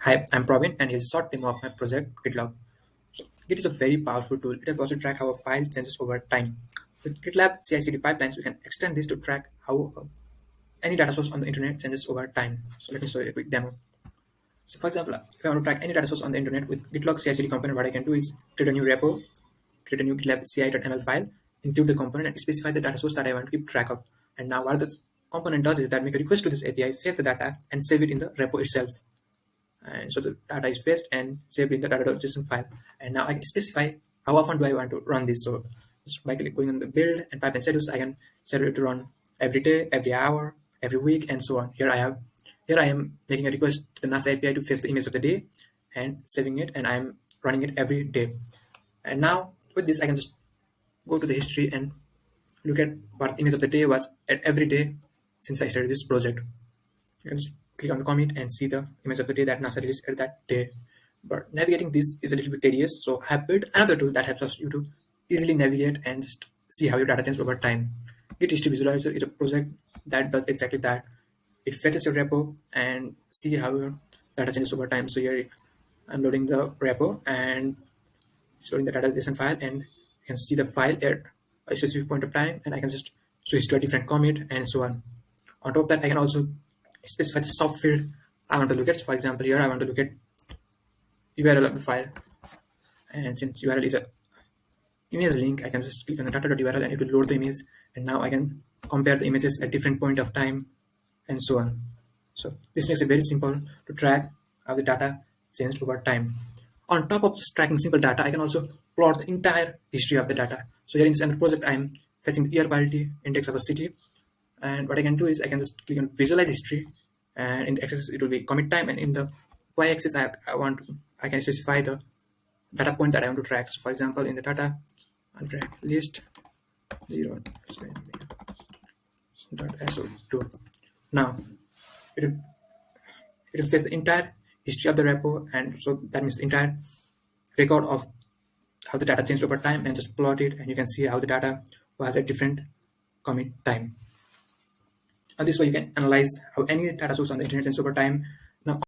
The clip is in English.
Hi, I'm Praveen, and here's a short demo of my project, Gitlab. So, Git is a very powerful tool. It allows us to track how a file changes over time. With Gitlab CI/CD pipelines, we can extend this to track how any data source on the internet changes over time. So, let me show you a quick demo. So, for example, if I want to track any data source on the internet with GitLab CI/CD component, what I can do is create a new repo, create a new GitLab CI.ml file, include the component, and specify the data source that I want to keep track of. And now, what the component does is that make a request to this API, fetch the data, and save it in the repo itself. And so the data is fetched and saved in the data.json file. And now I can specify how often do I want to run this. So just by going on the build and pipeline status, I can set it to run every day, every hour, every week, and so on. Here I am making a request to the NASA API to fetch the image of the day and saving it, and I'm running it every day. And now with this, I can just go to the history and look at what image of the day was at every day since I started this project. You can just click on the commit and see the image of the day that NASA released at that day. But navigating this is a little bit tedious, so I have built another tool that helps us you to easily navigate and just see how your data changes over time. Git History Visualizer is a project that does exactly that. It fetches your repo and see how your data changes over time. So here I'm loading the repo and storing the data.json file, and you can see the file at a specific point of time, and I can just switch to a different commit and so on. On top of that, I can also specify the subfield I want to look at. So for example, here I want to look at URL of the file, and since URL is a image link, I can just click on the data.url and it will load the image, and now I can compare the images at different point of time and so on. So this makes it very simple to track how the data changed over time. On top of just tracking simple data, I can also plot the entire history of the data. So here in this other project, I'm fetching the air quality index of a city, and what I can do is I can just click on visualize history, and in the x-axis it will be commit time, and in the y-axis I can specify the data point that I want to track. So for example, in the data I'll track list 0 dot so2. Now it will, it will fetch the entire history of the repo, and so that means the entire record of how the data changed over time, and just plot it, and you can see how the data was at different commit time. And this way you can analyze how any data source on the internet changes over time